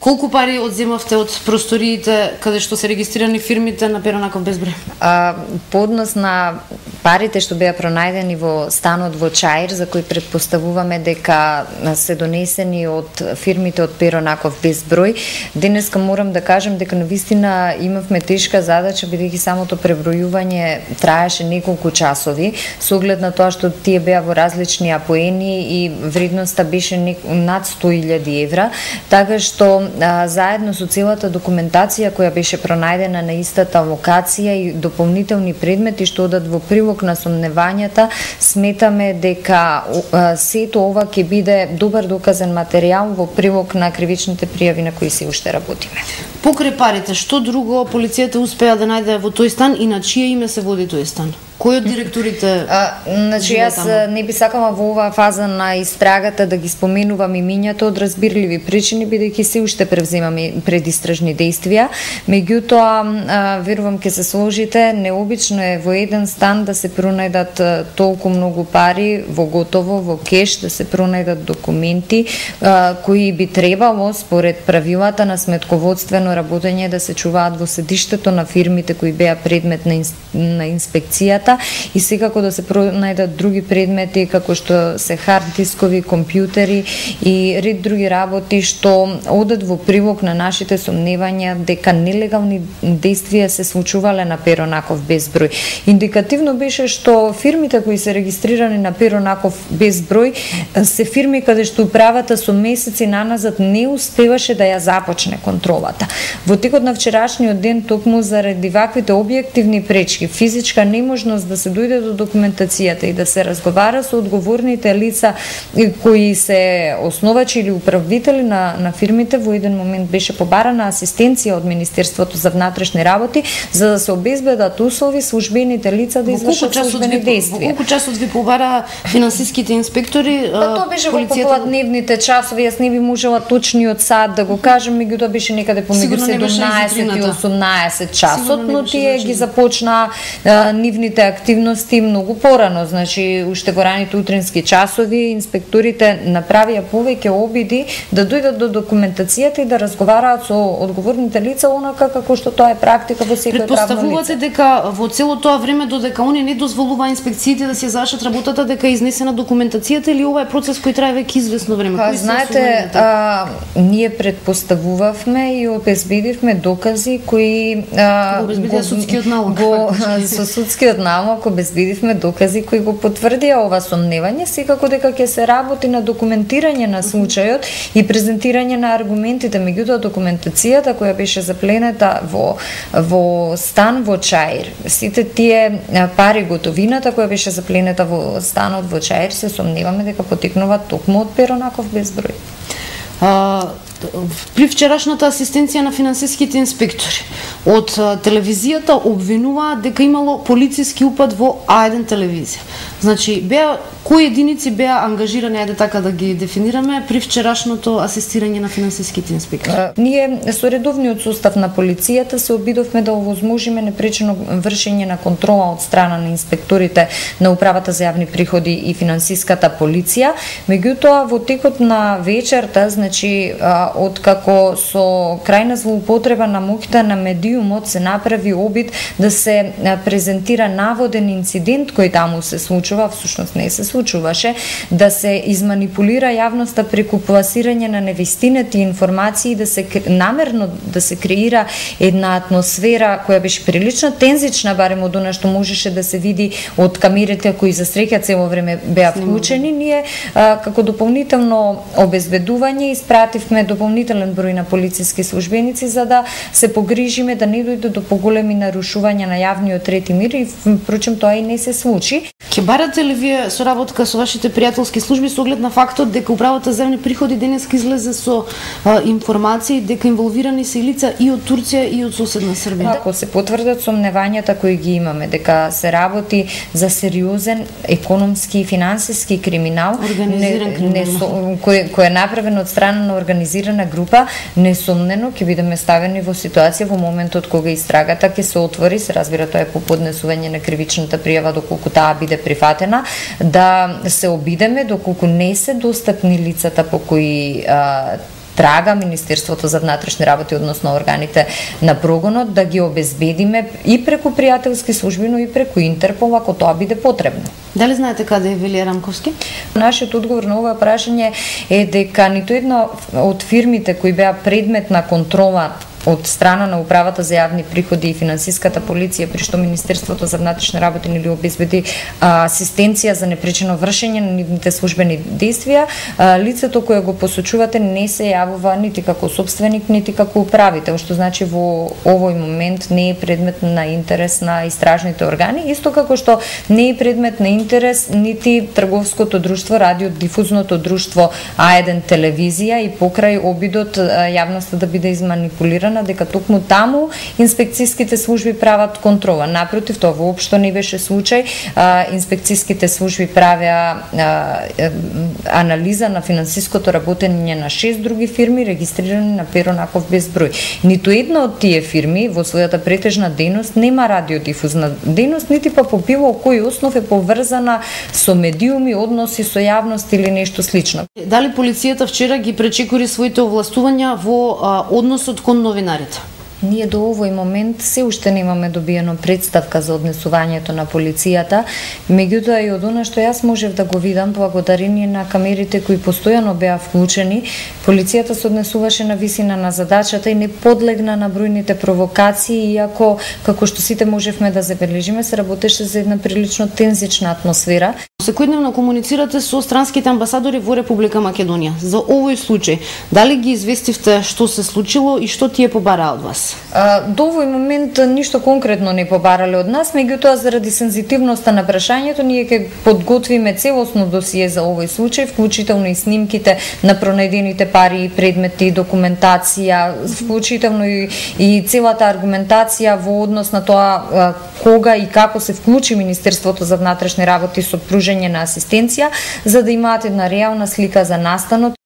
Колку пари одземавте од просториите каде што се регистрирани фирмите на Перо Наков Безброј? По однос на парите што беа пронајдени во станот во Чаир, за кои предпоставуваме дека се донесени од фирмите од Перо Наков Безброј, денеска морам да кажам дека навистина имавме тешка задача, бидејќи самото пребројување траеше неколку часови, со оглед на тоа што тие беа во различни апоени и вредноста беше над 100.000 евра, така што заедно со целата документација која беше пронајдена на истата локација и дополнителни предмети што одат во прилог на сомневањата, сметаме дека сето ова ќе биде добар доказен материјал во прилог на кривичните пријави на кои се уште работиме. Покрај парите, што друго полицијата успеа да најде во тој стан и на чие име се води тој стан? Кој од директорите? Значи, јас не би сакала во оваа фаза на истрагата да ги споменувам имињата од разбирливи причини, бидејќи се уште превземаме предистражни действија. Меѓутоа, верувам ќе се сложите, необично е во еден стан да се пронајдат толку многу пари во готово, во кеш, да се пронајдат документи кои би требало според правилата на сметководствено работење да се чуваат во седиштето на фирмите кои беа предмет на инспекцијата, и секако да се пронајдат други предмети како што се хард дискови, компјутери и ред други работи што одат во прилог на нашите сомневања дека нелегални действија се случувале на Перо Наков Безброј. Индикативно беше што фирмите кои се регистрирани на Перо Наков Безброј се фирми каде што управата со месеци наназад не успеваше да ја започне контролата. Во текот на вчерашниот ден, токму заради ваквите објективни пречки, физичка неможност да се дојде до документацијата и да се разговара со одговорните лица кои се основачи или управители на фирмите, во еден момент беше побарана асистенција од Министерството за внатрешни работи за да се обезбедат услови службените лица да извршат службени действија. Во колку часот ви побара финансиските инспектори? Тоа беше во попладневните часови, јас не би можела точниот сат да го кажам, меѓутоа беше некаде помеѓу 17 и 18 часот, но тие ги започнаа нивните активности многу порано, значи уште во раните утрински часови инспекторите направија повеќе обиди да дојдат до документацијата и да разговараат со одговорните лица онака како што тоа е практика во секој правно лице. Предпоставувате дека во цело тоа време додека они не дозволува инспекциите да се завршат работата, дека е изнесена документацијата или ова е процес кој трае веќе извесно време? Знаете, ние предпоставувавме и обезбедивме докази кои обезбедија судскиот налог. Со судскиот налог обезбедивме докази кои го потврдија ова сомневање, секако дека ќе се работи на документирање на случајот и презентирање на аргументите, меѓутоа документацијата која беше запленета во стан во Чаир, сите тие пари, готовината која беше запленета во станот во Чаир, се сомневаме дека потекнува токму од Перо Наков Безброј. При вчерашната асистенција на финансиските инспектори од телевизијата обвинуваат дека имало полициски упад во А1 телевизија. Значи, кои единици беа ангажирани, ајде така да ги дефинираме, при вчерашното асистирање на финансиските инспектори? Ние со редовниот состав на полицијата се обидовме да овозможиме непречено вршење на контрола од страна на инспекторите на Управата за јавни приходи и финансиската полиција. Меѓутоа, во текот на вечерта, значи, откако со крајна злоупотреба на моќта на медиумот се направи обид да се презентира наводен инцидент кој таму се случува, всушност не се случуваше, да се изманипулира јавноста преку пласирање на невистинати информации, да се намерно да се креира една атмосфера која беше прилично тензична, барем од она што можеше да се види од камерите кои за среќа цело време беа вклучени. Ние како дополнително обезбедување испративме дополнителен број на полициски службеници за да се погрижиме да не дојде до поголеми нарушувања на јавниот ред и мир и впрочем тоа и не се случи. Ќе барате ли вие соработка со вашите пријателски служби со оглед на фактот дека Управата за јавни приходи денеска излезе со информации дека инволвирани се лица и од Турција и од соседна Србија? Ако се потврдат сомневањата кои ги имаме дека се работи за сериозен економски и финансиски криминал, кој е направен од страна на организирана група, несомнено ќе бидеме ставени во ситуација во моментот кога истрагата ќе се отвори, се разбира тоа е по поднесување на кривичната пријава доколку таа биде прифатена, да се обидеме доколку не се достапни лицата по кои истрага Министерството за внатрешни работи, односно органите на прогонот, да ги обезбедиме и преку пријателски служби, но и преку Интерпол, ако тоа биде потребно. Дали знаете каде е Велија Рамковски? Нашиот одговор на ова прашање е дека ниту една од фирмите кои беа предмет на контрола од страна на Управата за јавни приходи и финансиската полиција, при што Министерството за внатрешни работи нели обезбеди асистенција за непречено вршење на нивните службени действија, лицето кое го посочувате не се јавува нити како сопственик, нити како управител, што значи во овој момент не е предмет на интерес на истражните органи, исто како што не е предмет на интерес нити трговското друштво радиодифузното друштво А1 телевизија и покрај обидот јавноста да биде изманипулирана дека токму таму инспекцијските служби прават контрола. Напротив, тоа воопшто не беше случај. Инспекцијските служби правеа анализа на финансиското работење на 6 други фирми регистрирани на Перо Наков безброј. Ниту една од тие фирми во својата претежна дејност нема радиодифузна дејност, нити па по било кој основ е поврзана со медиуми, односи со јавност или нешто слично. Дали полицијата вчера ги пречекори своите овластувања во односот кон новинарите? Ние до овој момент се уште немаме добиено представка за однесувањето на полицијата, меѓутоа и од она што јас можев да го видам, благодарение на камерите кои постојано беа вклучени, полицијата се однесуваше на висина на задачата и не подлегна на бројните провокации, иако, како што сите можевме да забележиме, се работеше за една прилично тензична атмосфера. Секојдневно комуницирате со странските амбасадори во Република Македонија. За овој случај, дали ги известивте што се случило и што тие побараа од вас? До овој момент ништо конкретно не побарале од нас, меѓутоа заради сензитивноста на прашањето ние ќе подготвиме целосно досие за овој случај, вклучително и снимките на пронајдените пари, предмети, документација, вклучително и целата аргументација во однос на тоа кога и како се вклучи Министерството за внатрешни работи со пружење на асистенција, за да имаат една реална слика за настанот.